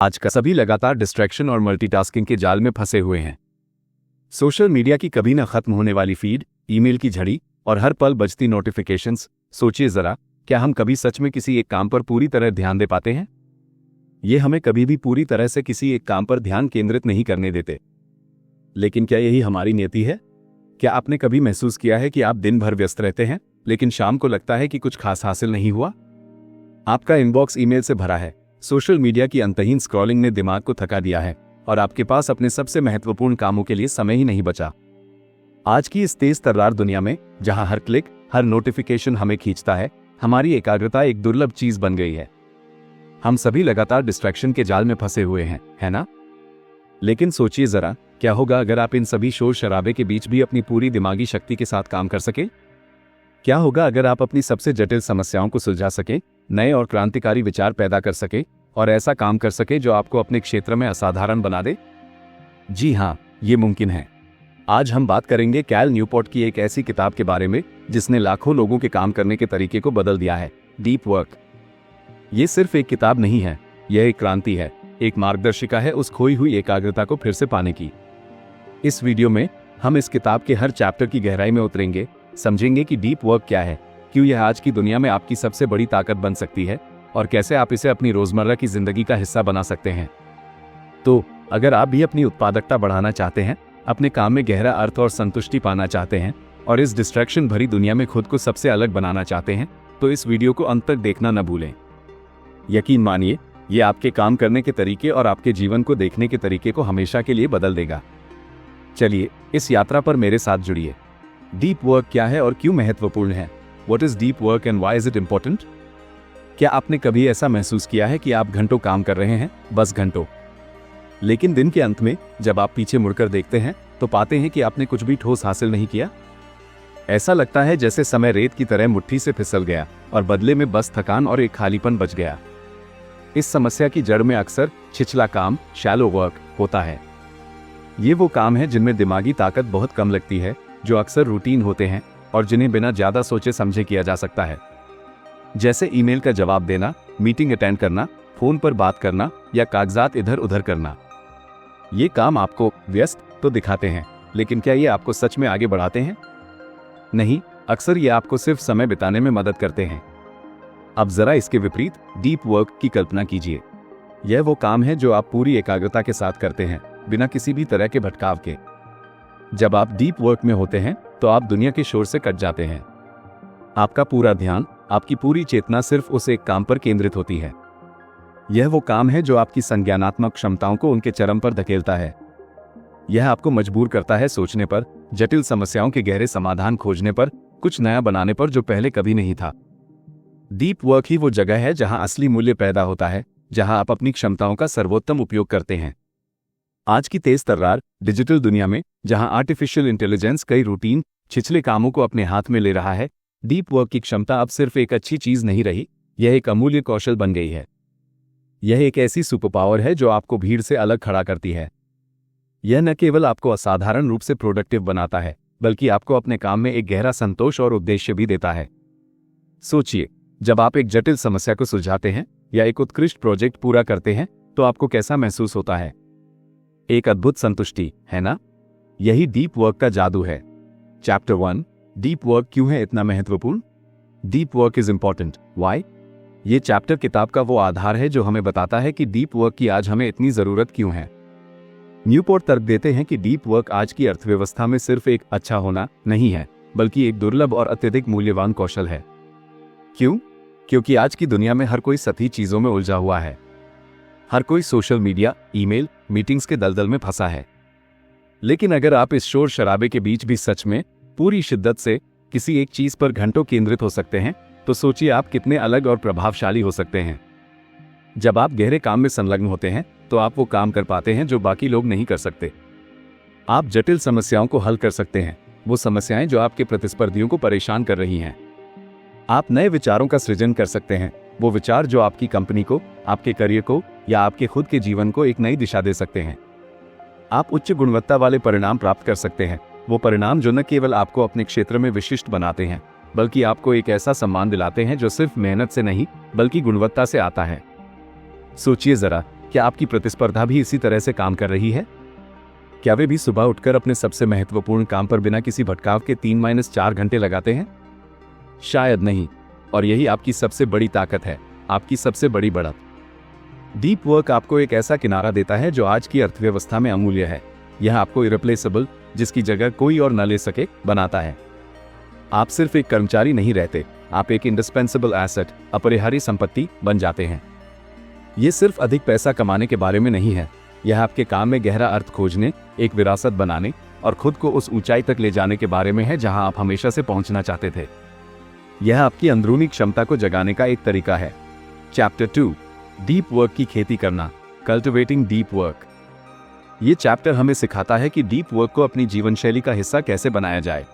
आज का सभी लगातार डिस्ट्रैक्शन और मल्टीटास्किंग के जाल में फंसे हुए हैं। सोशल मीडिया की कभी न खत्म होने वाली फीड, ईमेल की झड़ी और हर पल बजती नोटिफिकेशंस। सोचिए जरा, क्या हम कभी सच में किसी एक काम पर पूरी तरह ध्यान दे पाते हैं? ये हमें कभी भी पूरी तरह से किसी एक काम पर ध्यान केंद्रित नहीं करने देते। लेकिन क्या यही हमारी नियति है? क्या आपने कभी महसूस किया है कि आप दिन भर व्यस्त रहते हैं, लेकिन शाम को लगता है कि कुछ खास हासिल नहीं हुआ? आपका इनबॉक्स ईमेल से भरा है, सोशल मीडिया की अंतहीन स्क्रॉलिंग ने दिमाग को थका दिया है और आपके पास अपने सबसे महत्वपूर्ण कामों के लिए समय ही नहीं बचा। आज की इस तेज तर्रार दुनिया में, जहां हर क्लिक, हर नोटिफिकेशन हमें खींचता है, हमारी एकाग्रता एक दुर्लभ चीज बन गई है। हम सभी लगातार डिस्ट्रैक्शन के जाल में फंसे हुए हैं, है ना? लेकिन सोचिए जरा, क्या होगा अगर आप इन सभी शोर शराबे के बीच भी अपनी पूरी दिमागी शक्ति के साथ काम कर सके? क्या होगा अगर आप अपनी सबसे जटिल समस्याओं को सुलझा सके, नए और क्रांतिकारी विचार पैदा कर सके और ऐसा काम कर सके जो आपको अपने क्षेत्र में असाधारण बना दे? जी हाँ, ये मुमकिन है। आज हम बात करेंगे कैल न्यूपोर्ट की एक ऐसी किताब के बारे में जिसने लाखों लोगों के काम करने के तरीके को बदल दिया है, डीप वर्क। ये सिर्फ एक किताब नहीं है, यह एक क्रांति है, एक मार्गदर्शिका है उस खोई हुई एकाग्रता को फिर से पाने की। इस वीडियो में हम इस किताब के हर चैप्टर की गहराई में उतरेंगे, समझेंगे कि डीप वर्क क्या है, क्यों यह आज की दुनिया में आपकी सबसे बड़ी ताकत बन सकती है और कैसे आप इसे अपनी रोजमर्रा की जिंदगी का हिस्सा बना सकते हैं। तो अगर आप भी अपनी उत्पादकता बढ़ाना चाहते हैं, अपने काम में गहरा अर्थ और संतुष्टि पाना चाहते हैं और इस डिस्ट्रैक्शन भरी दुनिया में खुद को सबसे अलग बनाना चाहते हैं, तो इस वीडियो को अंत तक देखना न भूलें। यकीन मानिए, ये आपके काम करने के तरीके और आपके जीवन को देखने के तरीके को हमेशा के लिए बदल देगा। चलिए इस यात्रा पर मेरे साथ जुड़िए। डीप वर्क क्या है और क्यों महत्वपूर्ण है? What is deep work and why is it important? क्या आपने कभी ऐसा महसूस किया है कि आप घंटों काम कर रहे हैं, बस घंटों, लेकिन दिन के अंत में जब आप पीछे मुड़कर देखते हैं तो पाते हैं कि आपने कुछ भी ठोस हासिल नहीं किया? ऐसा लगता है जैसे समय रेत की तरह मुट्ठी से फिसल गया और बदले में बस थकान और एक खालीपन बच गया। इस समस्या की जड़ में अक्सर छिछला काम, शैलो वर्क होता है। ये वो काम है जिनमें दिमागी ताकत बहुत कम लगती है, जो अक्सर रूटीन होते हैं और जिन्हें बिना ज्यादा सोचे समझे किया जा सकता है। जैसे ईमेल का जवाब देना, मीटिंग अटेंड करना, फोन पर बात करना या कागजात इधर उधर करना। ये काम आपको व्यस्त तो दिखाते हैं, लेकिन क्या ये आपको सच में आगे बढ़ाते हैं? नहीं, अक्सर ये आपको सिर्फ समय बिताने में मदद करते हैं। अब जरा इसके विपरीत डीप वर्क की कल्पना कीजिए। यह वो काम है जो आप पूरी एकाग्रता के साथ करते हैं, बिना किसी भी तरह के भटकाव के। जब आप डीप वर्क में होते हैं तो आप दुनिया के शोर से कट जाते हैं। आपका पूरा ध्यान, आपकी पूरी चेतना सिर्फ उस एक काम पर केंद्रित होती है। यह वो काम है जो आपकी संज्ञानात्मक क्षमताओं को उनके चरम पर धकेलता है। यह आपको मजबूर करता है सोचने पर, जटिल समस्याओं के गहरे समाधान खोजने पर, कुछ नया बनाने पर जो पहले कभी नहीं था। डीप वर्क ही वो जगह है जहां असली मूल्य पैदा होता है, जहां आप अपनी क्षमताओं का सर्वोत्तम उपयोग करते हैं। आज की तेज तर्रार डिजिटल दुनिया में, जहां आर्टिफिशियल इंटेलिजेंस कई रूटीन, छिछले कामों को अपने हाथ में ले रहा है, डीप वर्क की क्षमता अब सिर्फ एक अच्छी चीज नहीं रही, यह एक अमूल्य कौशल बन गई है। यह एक ऐसी सुपर पावर है जो आपको भीड़ से अलग खड़ा करती है। यह न केवल आपको असाधारण रूप से प्रोडक्टिव बनाता है, बल्कि आपको अपने काम में एक गहरा संतोष और उद्देश्य भी देता है। सोचिए, जब आप एक जटिल समस्या को सुलझाते हैं या एक उत्कृष्ट प्रोजेक्ट पूरा करते हैं तो आपको कैसा महसूस होता है? एक अद्भुत संतुष्टि, है ना? यही डीप वर्क का जादू है। चैप्टर 1, डीप वर्क क्यों है इतना महत्वपूर्ण? Deep work is important, why? ये चैप्टर किताब का वो आधार है जो हमें बताता है कि डीप वर्क की आज हमें इतनी जरूरत क्यों है। न्यूपोर्ट तर्क देते हैं कि डीप वर्क आज की अर्थव्यवस्था में सिर्फ एक अच्छा होना नहीं है, बल्कि एक दुर्लभ और अत्यधिक मूल्यवान कौशल है। क्यों? क्योंकि आज की दुनिया में हर कोई सतही चीजों में उलझा हुआ है। हर कोई सोशल मीडिया, ईमेल, मीटिंग्स के दलदल में फंसा है। लेकिन अगर आप इस शोर शराबे के बीच भी सच में पूरी शिद्दत से किसी एक चीज पर घंटों केंद्रित हो सकते हैं, तो सोचिए आप कितने अलग और प्रभावशाली हो सकते हैं। जब आप गहरे काम में संलग्न होते हैं तो आप वो काम कर पाते हैं जो बाकी लोग नहीं कर सकते। आप जटिल समस्याओं को हल कर सकते हैं, वो समस्याएं जो आपके प्रतिस्पर्धियों को परेशान कर रही हैं। आप नए विचारों का सृजन कर सकते हैं, वो विचार जो आपकी कंपनी को, आपके करियर को या आपके खुद के जीवन को एक नई दिशा दे सकते हैं। आप उच्च गुणवत्ता वाले परिणाम प्राप्त कर सकते हैं, वो परिणाम जो न केवल आपको अपने क्षेत्र में विशिष्ट बनाते हैं, बल्कि आपको एक ऐसा सम्मान दिलाते हैं जो सिर्फ मेहनत से नहीं, बल्कि गुणवत्ता से आता है। सोचिए जरा, क्या आपकी प्रतिस्पर्धा भी इसी तरह से काम कर रही है? क्या वे भी सुबह उठकर अपने सबसे महत्वपूर्ण काम पर बिना किसी भटकाव के 3-4 घंटे लगाते हैं? शायद नहीं। और यही आपकी सबसे बड़ी ताकत है, आपकी सबसे बड़ी बढ़त। डीप वर्क आपको एक ऐसा किनारा देता है जो आज की अर्थव्यवस्था में अमूल्य है। यह आपको इरिप्लेसेबल, जिसकी जगह कोई और न ले सके, बनाता है। आप सिर्फ एक कर्मचारी नहीं रहते, आप एक इंडिस्पेंसेबल एसेट, अपरिहार्य संपत्ति बन जाते हैं। ये सिर्फ अधिक पैसा कमाने के बारे में नहीं है, यह आपके काम में गहरा अर्थ खोजने, एक विरासत बनाने और खुद को उस ऊंचाई तक ले जाने के बारे में है जहां आप हमेशा से पहुंचना चाहते थे। यह आपकी अंदरूनी क्षमता को जगाने का एक तरीका है। चैप्टर 2, डीप वर्क की खेती करना, कल्टिवेटिंग डीप वर्क। ये चैप्टर हमें सिखाता है कि डीप वर्क को अपनी जीवन शैली का हिस्सा कैसे बनाया जाए।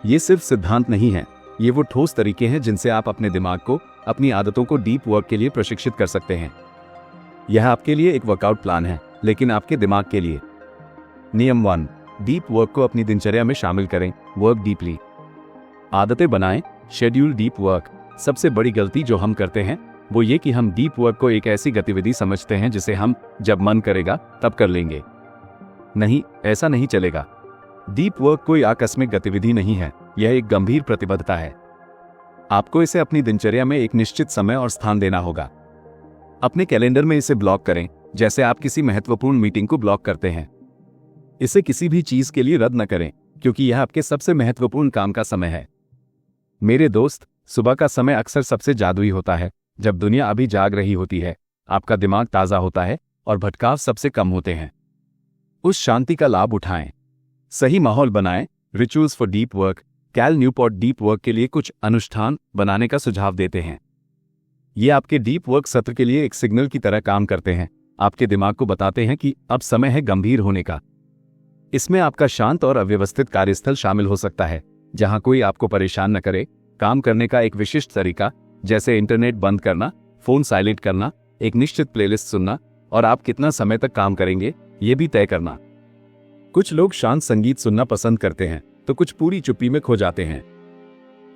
ये सिर्फ सिद्धांत नहीं है, ये वो ठोस तरीके हैं जिनसे आप अपने दिमाग को, अपनी आदतों को डीप वर्क के लिए प्रशिक्षित कर सकते हैं। यह आपके लिए एक वर्कआउट प्लान है, लेकिन आपके दिमाग के लिए। नियम 1, डीप वर्क को अपनी दिनचर्या में शामिल करें। Work deeply. आदतें बनाएं, शेड्यूल डीप वर्क। सबसे बड़ी गलती जो हम करते हैं वो ये कि हम डीप वर्क को एक ऐसी गतिविधि समझते हैं जिसे हम जब मन करेगा तब कर लेंगे। नहीं, ऐसा नहीं चलेगा। डीप वर्क कोई आकस्मिक गतिविधि नहीं है, यह एक गंभीर प्रतिबद्धता है। आपको इसे अपनी दिनचर्या में एक निश्चित समय और स्थान देना होगा। अपने कैलेंडर में इसे ब्लॉक करें, जैसे आप किसी महत्वपूर्ण मीटिंग को ब्लॉक करते हैं। इसे किसी भी चीज के लिए रद्द न करें, क्योंकि यह आपके सबसे महत्वपूर्ण काम का समय है। मेरे दोस्त, सुबह का समय अक्सर सबसे जादुई होता है, जब दुनिया अभी जाग रही होती है, आपका दिमाग ताजा होता है और भटकाव सबसे कम होते हैं। उस शांति का लाभ उठाएं। सही माहौल बनाएं। Rituals for deep work. Cal Newport deep work के लिए कुछ अनुष्ठान बनाने का सुझाव देते हैं। ये आपके डीप वर्क सत्र के लिए एक सिग्नल की तरह काम करते हैं, आपके दिमाग को बताते हैं कि अब समय है गंभीर होने का। इसमें आपका शांत और अव्यवस्थित कार्यस्थल शामिल हो सकता है, जहां कोई आपको परेशान न करे। काम करने का एक विशिष्ट तरीका, जैसे इंटरनेट बंद करना, फोन साइलेंट करना, एक निश्चित प्लेलिस्ट सुनना और आप कितना समय तक काम करेंगे ये भी तय करना। कुछ लोग शांत संगीत सुनना पसंद करते हैं, तो कुछ पूरी चुप्पी में खो जाते हैं।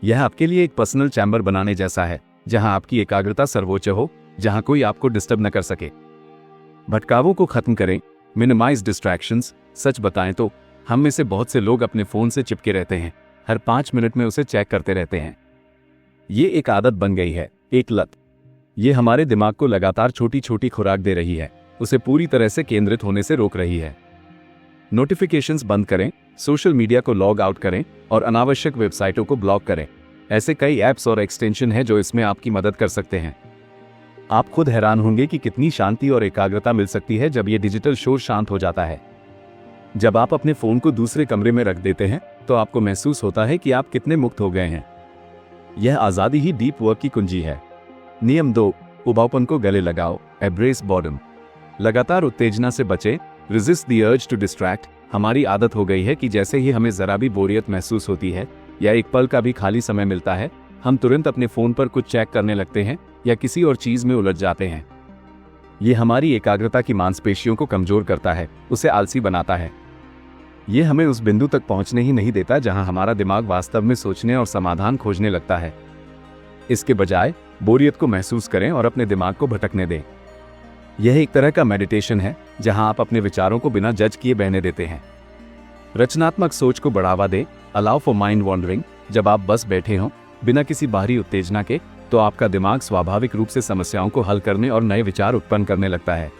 यह आपके लिए एक पर्सनल चैम्बर बनाने जैसा है, जहां आपकी एकाग्रता सर्वोच्च हो, जहां कोई आपको डिस्टर्ब न कर सके। भटकावों को खत्म करें। Minimise distractions. सच बताएं तो हम में से बहुत से लोग अपने फोन से चिपके रहते हैं, हर 5 मिनट में उसे चेक करते रहते हैं। ये एक आदत बन गई है, एक लत। ये हमारे दिमाग को लगातार छोटी छोटी खुराक दे रही है, उसे पूरी तरह से केंद्रित होने से रोक रही है। नोटिफिकेशंस बंद करें, सोशल मीडिया को लॉग आउट करें और अनावश्यक वेबसाइटों को ब्लॉक करें। ऐसे कई ऐप्स और एक्सटेंशन हैं जो इसमें आपकी मदद कर सकते हैं। आप खुद हैरान होंगे कि कितनी शांति और एकाग्रता मिल सकती है जब ये डिजिटल शोर शांत हो जाता है। जब आप अपने फोन को दूसरे कमरे में रख देते हैं तो आपको महसूस होता है कि आप कितने मुक्त हो गए हैं। यह आजादी ही डीप वर्क की कुंजी है। नियम 2, उबाऊपन को गले लगाओ। Embrace boredom. लगातार उत्तेजना से बचें। Resist the urge to distract. हमारी आदत हो गई है कि जैसे ही हमें जरा भी बोरियत महसूस होती है या एक पल का भी खाली समय मिलता है, हम तुरंत अपने फोन पर कुछ चेक करने लगते हैं या किसी और चीज में उलझ जाते हैं। ये हमारी एकाग्रता की मांसपेशियों को कमजोर करता है, उसे आलसी बनाता है। ये हमें उस बिंदु तक पहुंचने ही नहीं देता जहां हमारा दिमाग वास्तव में सोचने और समाधान खोजने लगता है। इसके बजाय बोरियत को महसूस करें और अपने दिमाग को भटकने दें। यह एक तरह का मेडिटेशन है जहां आप अपने विचारों को बिना जज किए बहने देते हैं। रचनात्मक सोच को बढ़ावा दें। Allow for mind wandering. जब आप बस बैठे हों बिना किसी बाहरी उत्तेजना के, तो आपका दिमाग स्वाभाविक रूप से समस्याओं को हल करने और नए विचार उत्पन्न करने लगता है।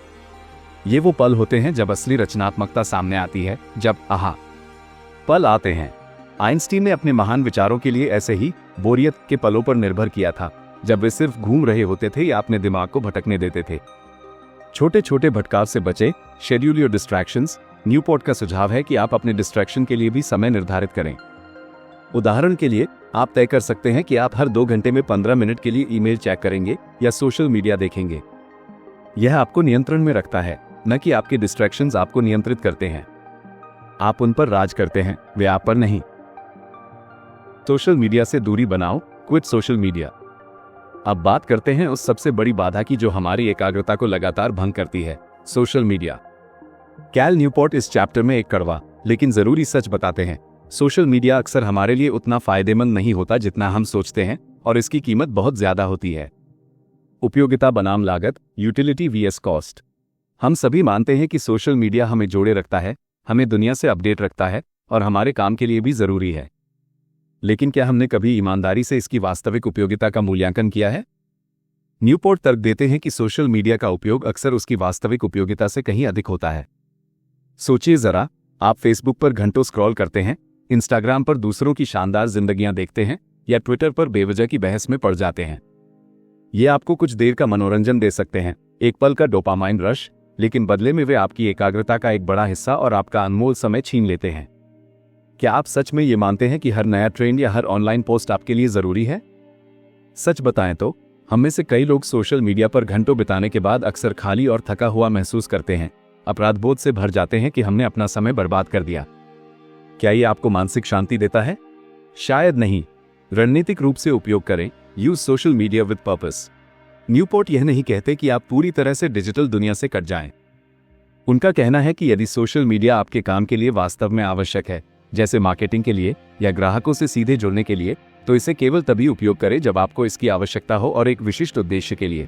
ये वो पल होते हैं जब असली रचनात्मकता सामने आती है, जब आहा पल आते हैं। आइंस्टीन ने अपने महान विचारों के लिए ऐसे ही बोरियत के पलों पर निर्भर किया था, जब वे सिर्फ घूम रहे होते थे या अपने दिमाग को भटकने देते थे। छोटे छोटे भटकाव से बचें। Schedule your distractions. न्यूपोर्ट का सुझाव है कि आप अपने डिस्ट्रैक्शन के लिए भी समय निर्धारित करें। उदाहरण के लिए, आप तय कर सकते हैं कि आप हर 2 घंटे में 15 मिनट के लिए ईमेल चेक करेंगे या सोशल मीडिया देखेंगे। यह आपको नियंत्रण में रखता है, न कि आपके डिस्ट्रैक्शंस आपको नियंत्रित करते हैं। आप उन पर राज करते हैं, वे आप पर नहीं। सोशल मीडिया से दूरी बनाओ। Quit social media. अब बात करते हैं उस सबसे बड़ी बाधा की जो हमारी एकाग्रता को लगातार भंग करती है, सोशल मीडिया। कैल न्यूपोर्ट इस चैप्टर में एक कड़वा लेकिन जरूरी सच बताते हैं। सोशल मीडिया अक्सर हमारे लिए उतना फायदेमंद नहीं होता जितना हम सोचते हैं, और इसकी कीमत बहुत ज्यादा होती है। उपयोगिता बनाम लागत। Utility VS cost. हम सभी मानते हैं कि सोशल मीडिया हमें जोड़े रखता है, हमें दुनिया से अपडेट रखता है और हमारे काम के लिए भी जरूरी है। लेकिन क्या हमने कभी ईमानदारी से इसकी वास्तविक उपयोगिता का मूल्यांकन किया है? न्यूपोर्ट तर्क देते हैं कि सोशल मीडिया का उपयोग अक्सर उसकी वास्तविक उपयोगिता से कहीं अधिक होता है। सोचिए जरा, आप फेसबुक पर घंटों स्क्रॉल करते हैं, इंस्टाग्राम पर दूसरों की शानदार जिंदगियां देखते हैं या ट्विटर पर बेवजह की बहस में पड़ जाते हैं। ये आपको कुछ देर का मनोरंजन दे सकते हैं, एक पल का डोपामाइन रश, लेकिन बदले में वे आपकी एकाग्रता का एक बड़ा हिस्सा और आपका अनमोल समय छीन लेते हैं। क्या आप सच में ये मानते हैं कि हर नया ट्रेंड या हर ऑनलाइन पोस्ट आपके लिए जरूरी है? सच बताएं तो हम में से कई लोग सोशल मीडिया पर घंटों बिताने के बाद अक्सर खाली और थका हुआ महसूस करते हैं, अपराधबोध से भर जाते हैं कि हमने अपना समय बर्बाद कर दिया। क्या ये आपको मानसिक शांति देता है? शायद नहीं। रणनीतिक रूप से उपयोग करें, use social media with purpose. Newport यह नहीं कहते कि आप पूरी तरह से डिजिटल दुनिया से कट जाएं। उनका कहना है कि यदि सोशल मीडिया आपके काम के लिए वास्तव में आवश्यक है, जैसे मार्केटिंग के लिए या ग्राहकों से सीधे जुड़ने के लिए, तो इसे केवल तभी उपयोग करें जब आपको इसकी आवश्यकता हो और एक विशिष्ट उद्देश्य के लिए।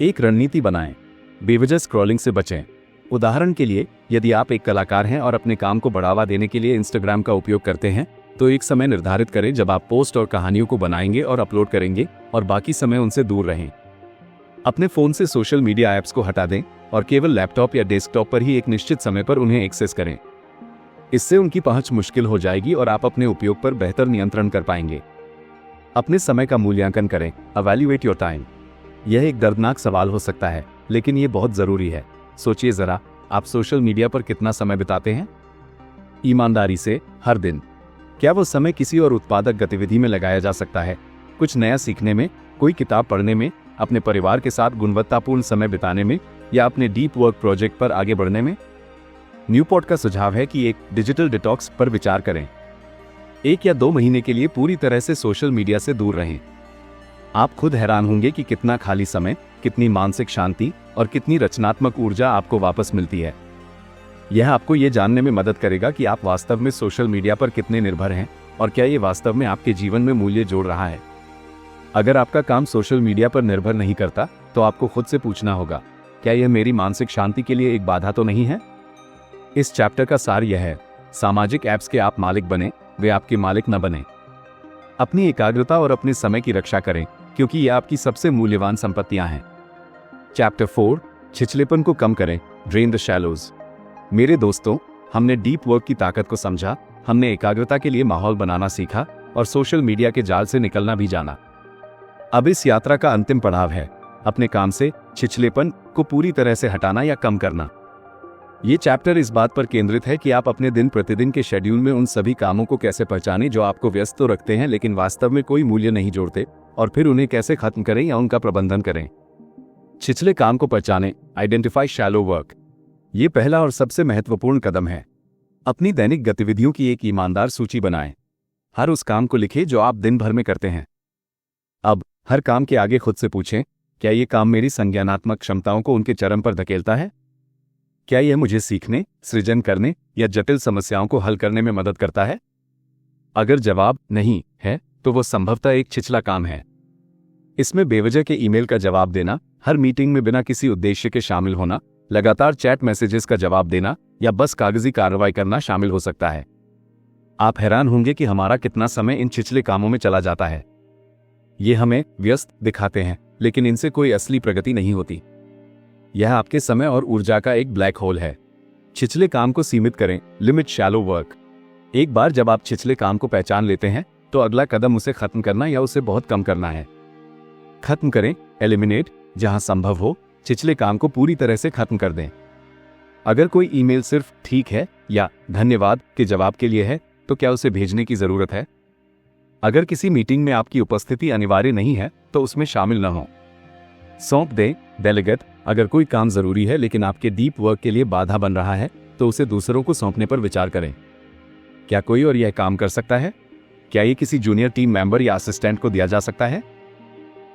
एक रणनीति बनाएं, बेवजह स्क्रॉलिंग से बचें। उदाहरण के लिए, यदि आप एक कलाकार हैं और अपने काम को बढ़ावा देने के लिए इंस्टाग्राम का उपयोग करते हैं, तो एक समय निर्धारित करें जब आप पोस्ट और कहानियों को बनाएंगे और अपलोड करेंगे और बाकी समय उनसे दूर रहें। अपने फोन से सोशल मीडिया ऐप्स को हटा दें और केवल लैपटॉप या डेस्कटॉप पर ही एक निश्चित समय पर उन्हें एक्सेस करें। इससे उनकी पहुंच मुश्किल हो जाएगी और आप अपने उपयोग पर बेहतर नियंत्रण कर पाएंगे। अपने समय का मूल्यांकन करें, evaluate your time। यह एक दर्दनाक सवाल हो सकता है, लेकिन यह बहुत जरूरी है। सोचिए जरा, आप सोशल मीडिया पर कितना समय बिताते हैं? ईमानदारी से, हर दिन। क्या वो समय किसी और उत्पादक गतिविधि में लगाया जा सकता है? कुछ नया सीखने में, कोई किताब पढ़ने में, अपने परिवार के साथ गुणवत्तापूर्ण समय बिताने में या अपने डीप वर्क प्रोजेक्ट पर आगे बढ़ने में? न्यूपोर्ट का सुझाव है कि एक डिजिटल डिटॉक्स पर विचार करें। 1 या 2 महीने के लिए पूरी तरह से सोशल मीडिया से दूर रहें। आप खुद हैरान होंगे कि कितना खाली समय, कितनी मानसिक शांति और कितनी रचनात्मक ऊर्जा आपको वापस मिलती है। यह आपको ये जानने में मदद करेगा कि आप वास्तव में सोशल मीडिया पर कितने निर्भर हैं और क्या ये वास्तव में आपके जीवन में मूल्य जोड़ रहा है। अगर आपका काम सोशल मीडिया पर निर्भर नहीं करता, तो आपको खुद से पूछना होगा, क्या यह मेरी मानसिक शांति के लिए एक बाधा तो नहीं है? इस चैप्टर का सार यह है, सामाजिक ऐप्स के आप मालिक बने, वे आपके मालिक न बने। अपनी एकाग्रता और अपने समय की रक्षा करें, क्योंकि ये आपकी सबसे मूल्यवान संपत्तियां हैं। चैप्टर 4, छिछलेपन को कम करें, ड्रेन द शैलोज। मेरे दोस्तों, हमने डीप वर्क की ताकत को समझा, हमने एकाग्रता के लिए माहौल बनाना सीखा और सोशल मीडिया के जाल से निकलना भी जाना। अब इस यात्रा का अंतिम पड़ाव है अपने काम से छिछलेपन को पूरी तरह से हटाना या कम करना। ये चैप्टर इस बात पर केंद्रित है कि आप अपने दिन प्रतिदिन के शेड्यूल में उन सभी कामों को कैसे पहचानें जो आपको व्यस्त तो रखते हैं लेकिन वास्तव में कोई मूल्य नहीं जोड़ते, और फिर उन्हें कैसे खत्म करें या उनका प्रबंधन करें। छिछले काम को पहचानें, आइडेंटिफाई शैलो वर्क। ये पहला और सबसे महत्वपूर्ण कदम है। अपनी दैनिक गतिविधियों की एक ईमानदार सूची बनाएं। हर उस काम को लिखें जो आप दिन भर में करते हैं। अब हर काम के आगे खुद से पूछें, क्या ये काम मेरी संज्ञानात्मक क्षमताओं को उनके चरम पर धकेलता है? क्या यह मुझे सीखने, सृजन करने या जटिल समस्याओं को हल करने में मदद करता है? अगर जवाब नहीं है, तो वो संभवतः एक छिछला काम है। इसमें बेवजह के ईमेल का जवाब देना, हर मीटिंग में बिना किसी उद्देश्य के शामिल होना, लगातार चैट मैसेजेस का जवाब देना या बस कागजी कार्रवाई करना शामिल हो सकता है। आप हैरान होंगे कि हमारा कितना समय इन छिछले कामों में चला जाता है। ये हमें व्यस्त दिखाते हैं, लेकिन इनसे कोई असली प्रगति नहीं होती। यह आपके समय और ऊर्जा का एक ब्लैक होल है। छिछले काम को सीमित करें, लिमिट शैलो वर्क। एक बार जब आप छिछले काम को पहचान लेते हैं, तो अगला कदम उसे खत्म करना या उसे बहुत कम करना है। खत्म करें, एलिमिनेट। जहां संभव हो, छिछले काम को पूरी तरह से खत्म कर दें। अगर कोई ईमेल सिर्फ ठीक है या धन्यवाद के जवाब के लिए है, तो क्या उसे भेजने की जरूरत है? अगर किसी मीटिंग में आपकी उपस्थिति अनिवार्य नहीं है, तो उसमें शामिल न हो। सौंप दें, डेलीगेट। अगर कोई काम जरूरी है लेकिन आपके डीप वर्क के लिए बाधा बन रहा है, तो उसे दूसरों को सौंपने पर विचार करें। क्या कोई और यह काम कर सकता है? क्या ये किसी जूनियर टीम मेंबर या असिस्टेंट को दिया जा सकता है?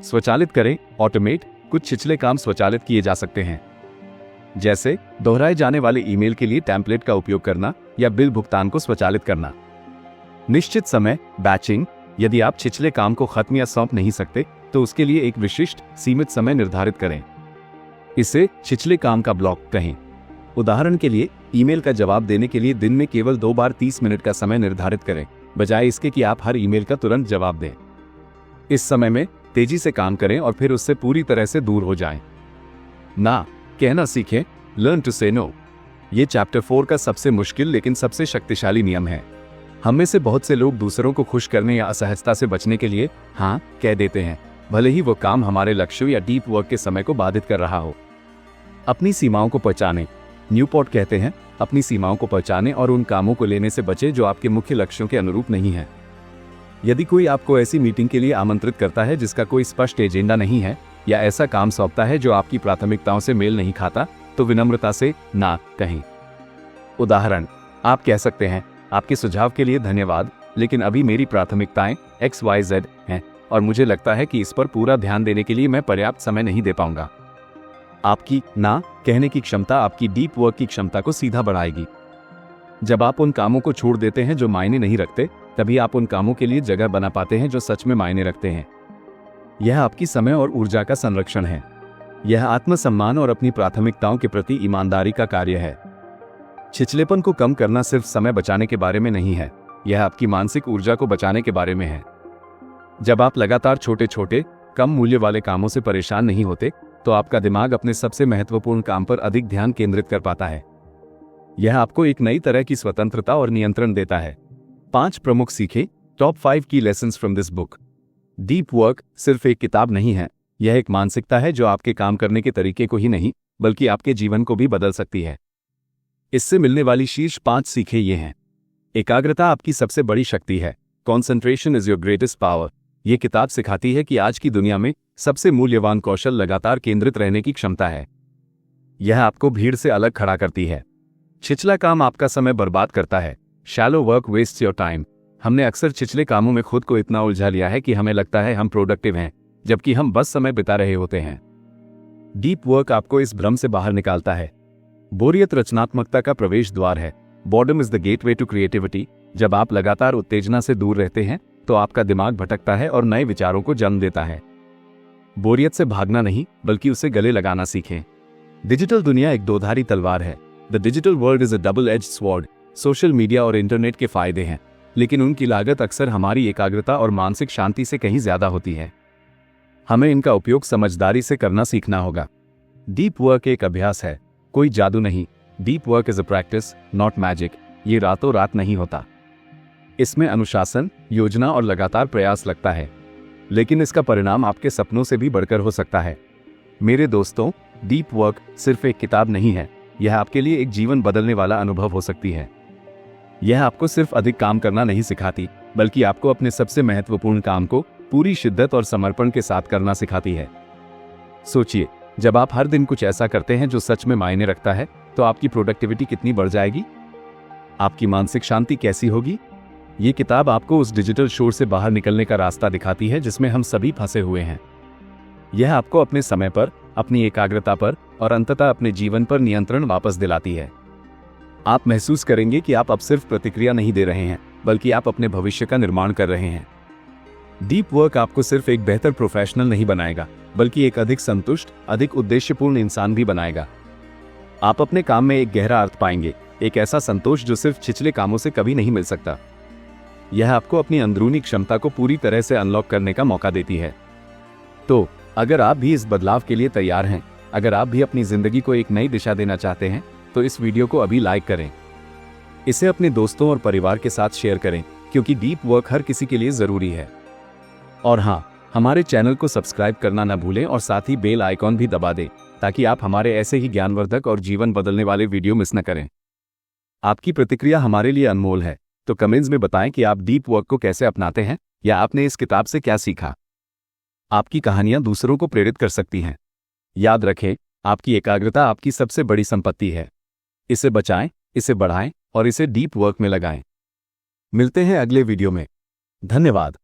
स्वचालित करें, ऑटोमेट। कुछ छिछले काम स्वचालित किए जा सकते हैं, जैसे दोहराए जाने वाले ईमेल के लिए टेम्पलेट का उपयोग करना या बिल भुगतान को स्वचालित करना। निश्चित समय, बैचिंग। यदि आप छिछले काम को खत्म या सौंप नहीं सकते, तो उसके लिए एक विशिष्ट, सीमित समय निर्धारित करें। इसे छिछले काम का ब्लॉक कहें। उदाहरण के लिए, ईमेल का जवाब देने के लिए दिन में केवल 2 बार 30 मिनट का समय निर्धारित करें, बजाय इसके कि आप हर ईमेल का तुरंत जवाब दें। इस समय में तेजी से काम करें और फिर उससे पूरी तरह से दूर हो जाएं। ना कहना सीखें, लर्न टू से नो। ये चैप्टर 4 का सबसे मुश्किल लेकिन सबसे शक्तिशाली नियम है। हम में से बहुत से लोग दूसरों को खुश करने या असहजता से बचने के लिए हाँ कह देते हैं, भले ही वो काम हमारे लक्ष्यों या डीप वर्क के समय को बाधित कर रहा हो। अपनी सीमाओं को पहचानें। न्यूपोर्ट कहते हैं, अपनी सीमाओं को पहचानें और उन कामों को लेने से बचें जो आपके मुख्य लक्ष्यों के अनुरूप नहीं है। यदि कोई आपको ऐसी मीटिंग के लिए आमंत्रित करता है जिसका कोई स्पष्ट एजेंडा नहीं है, या ऐसा काम सौंपता है जो आपकी प्राथमिकताओं से मेल नहीं खाता, तो विनम्रता से ना कहें। उदाहरण, आप कह सकते हैं, आपके सुझाव के लिए धन्यवाद, लेकिन अभी मेरी प्राथमिकताएं XYZ हैं और मुझे लगता है कि इस पर पूरा ध्यान देने के लिए मैं पर्याप्त समय नहीं दे पाऊंगा। आपकी ना कहने की क्षमता आपकी डीप वर्क की क्षमता को सीधा बढ़ाएगी। जब आप उन कामों को छोड़ देते हैं जो मायने नहीं रखते, तभी आप उन कामों के लिए जगह बना पाते हैं जो सच में मायने रखते हैं। यह आपकी समय और ऊर्जा का संरक्षण है। यह आत्मसम्मान और अपनी प्राथमिकताओं के प्रति ईमानदारी का कार्य है। छिछलेपन को कम करना सिर्फ समय बचाने के बारे में नहीं है, यह आपकी मानसिक ऊर्जा को बचाने के बारे में है। जब आप लगातार छोटे छोटे कम मूल्य वाले कामों से परेशान नहीं होते, तो आपका दिमाग अपने सबसे महत्वपूर्ण काम पर अधिक ध्यान केंद्रित कर पाता है। यह आपको एक नई तरह की स्वतंत्रता और नियंत्रण देता है। 5 प्रमुख सीखे, टॉप 5 की lessons from this book. Deep work सिर्फ एक किताब नहीं है, यह एक मानसिकता है जो आपके काम करने के तरीके को ही नहीं, बल्कि आपके जीवन को भी बदल सकती है। इससे मिलने वाली शीर्ष 5 सीखे ये हैं। एकाग्रता आपकी सबसे बड़ी शक्ति है। Concentration is your greatest power. ये किताब सिखाती है कि आज की दुनिया में सबसे मूल्यवान कौशल लगातार केंद्रित रहने की क्षमता है। यह आपको भीड़ से अलग खड़ा करती है। छिछला काम आपका समय बर्बाद करता है। Shallow work wastes your time. हमने अक्सर छिछले कामों में खुद को इतना उलझा लिया है कि हमें लगता है हम प्रोडक्टिव हैं, जबकि हम बस समय बिता रहे होते हैं। डीप वर्क आपको इस भ्रम से बाहर निकालता है। बोरियत रचनात्मकता का प्रवेश द्वार है। Boredom is the gateway to creativity. जब आप लगातार उत्तेजना से दूर रहते हैं, तो आपका दिमाग भटकता है और नए विचारों को जन्म देता है। बोरियत से भागना नहीं, बल्कि उसे गले लगाना सीखें। डिजिटल दुनिया एक दोधारी तलवार है। The digital world is a double edged sword. Social media और इंटरनेट के फायदे हैं, लेकिन उनकी लागत अक्सर हमारी एकाग्रता और मानसिक शांति से कहीं ज्यादा होती है। हमें इनका उपयोग समझदारी से करना सीखना होगा। डीप वर्क एक अभ्यास है, कोई जादू नहीं। Deep work is a practice, not magic. ये रातों रात नहीं होता। इसमें अनुशासन, योजना और लगातार प्रयास लगता है, लेकिन इसका परिणाम आपके सपनों से भी बढ़कर हो सकता है। मेरे दोस्तों, डीप वर्क सिर्फ एक किताब नहीं है, यह आपके लिए एक जीवन बदलने वाला अनुभव हो सकती है। यह आपको सिर्फ अधिक काम करना नहीं सिखाती, बल्कि आपको अपने सबसे महत्वपूर्ण काम को पूरी शिद्दत और समर्पण के साथ करना सिखाती है। सोचिए, जब आप हर दिन कुछ ऐसा करते हैं जो सच में मायने रखता है, तो आपकी प्रोडक्टिविटी कितनी बढ़ जाएगी, आपकी मानसिक शांति कैसी होगी। ये किताब आपको उस डिजिटल शोर से बाहर निकलने का रास्ता दिखाती है जिसमें हम सभी फंसे हुए हैं। यह आपको अपने समय पर, अपनी एकाग्रता पर और अंततः अपने जीवन पर नियंत्रण वापस दिलाती है। आप महसूस करेंगे कि आप अब सिर्फ प्रतिक्रिया नहीं दे रहे हैं, बल्कि आप अपने भविष्य का निर्माण कर रहे हैं। डीप वर्क आपको सिर्फ एक बेहतर प्रोफेशनल नहीं बनाएगा, बल्कि एक अधिक संतुष्ट, अधिक उद्देश्यपूर्ण इंसान भी बनाएगा। आप अपने काम में एक गहरा अर्थ पाएंगे, एक ऐसा संतोष जो सिर्फ छिछले कामों से कभी नहीं मिल सकता। यह आपको अपनी अंदरूनी क्षमता को पूरी तरह से अनलॉक करने का मौका देती है। तो अगर आप भी इस बदलाव के लिए तैयार हैं, अगर आप भी अपनी जिंदगी को एक नई दिशा देना चाहते हैं, तो इस वीडियो को अभी लाइक करें। इसे अपने दोस्तों और परिवार के साथ शेयर करें, क्योंकि डीप वर्क हर किसी के लिए जरूरी है। और हाँ, हमारे चैनल को सब्सक्राइब करना न भूलें और साथ ही बेल आइकॉन भी दबा दें, ताकि आप हमारे ऐसे ही ज्ञानवर्धक और जीवन बदलने वाले वीडियो मिस न करें। आपकी प्रतिक्रिया हमारे लिए अनमोल है, तो कमेंट्स में बताएं कि आप डीप वर्क को कैसे अपनाते हैं या आपने इस किताब से क्या सीखा। आपकी कहानियां दूसरों को प्रेरित कर सकती हैं। याद रखें, आपकी एकाग्रता आपकी सबसे बड़ी संपत्ति है। इसे बचाएं, इसे बढ़ाएं और इसे डीप वर्क में लगाएं। मिलते हैं अगले वीडियो में। धन्यवाद।